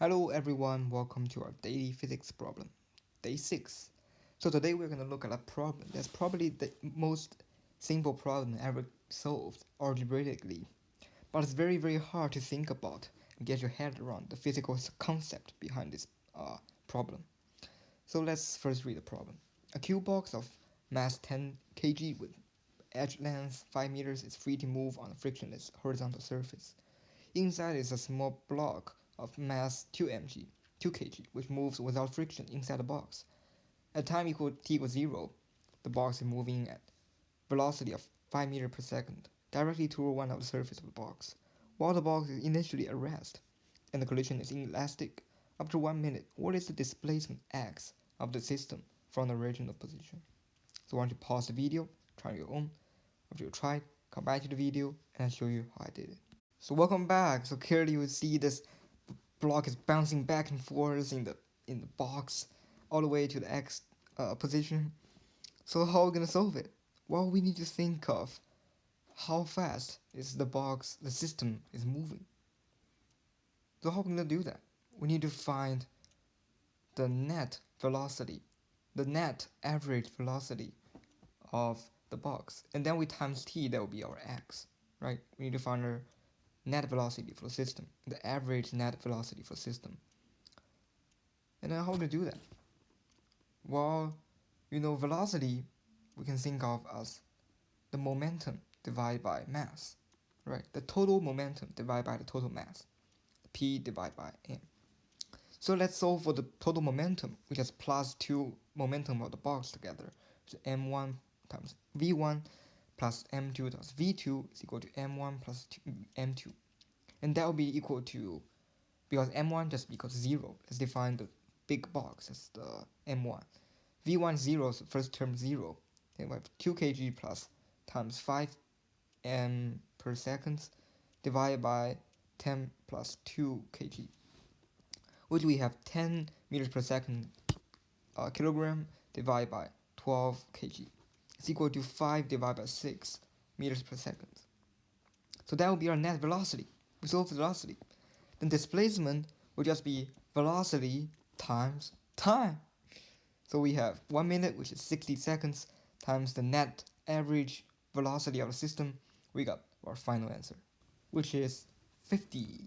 Hello everyone, welcome to our daily physics problem, day 6. So today we're going to look at a problem that's probably the most simple problem ever solved algebraically, but it's very hard to think about and get your head around the physical concept behind this problem. So let's first read the problem. A cube box of mass 10 kg with edge length 5 meters is free to move on a frictionless horizontal surface. Inside is a small block of mass 2 kg, which moves without friction inside the box. At time equal t equals 0, the box is moving at velocity of 5 meters per second, directly toward one of the surface of the box. While the box is initially at rest, and the collision is inelastic, after 1 minute, what is the displacement x of the system from the original position? So I want you to pause the video, try your own. After you try, come back to the video, and I'll show you how I did it. So welcome back. So clearly you see this block is bouncing back and forth in the box all the way to the x position. So how are we gonna solve it? Well, we need to think of how fast is the system is moving. So how are we gonna do that? We need to find the net velocity, the net average velocity of the box, and then we times t, that will be our x, right? We need to find our net velocity for the system, the average net velocity for the system. And then how to do that? Well, velocity we can think of as the momentum divided by mass, right? The total momentum divided by the total mass, p divided by m. So let's solve for the total momentum. We just plus two momentum of the box together. So m1 times v1 plus m2 times v2 is equal to m1 plus m2. And that will be equal to, because m1 just equals 0, let's define the big box as the m1. v1 is 0, so first term 0. Then we have 2 kg plus times 5 m per second divided by 10 plus 2 kg, which we have 10 meters per second kilogram divided by 12 kg. It's equal to 5 divided by 6 meters per second. So that will be our net velocity. We solve velocity. Then displacement will just be velocity times time. So we have 1 minute, which is 60 seconds, times the net average velocity of the system. We got our final answer, which is 50.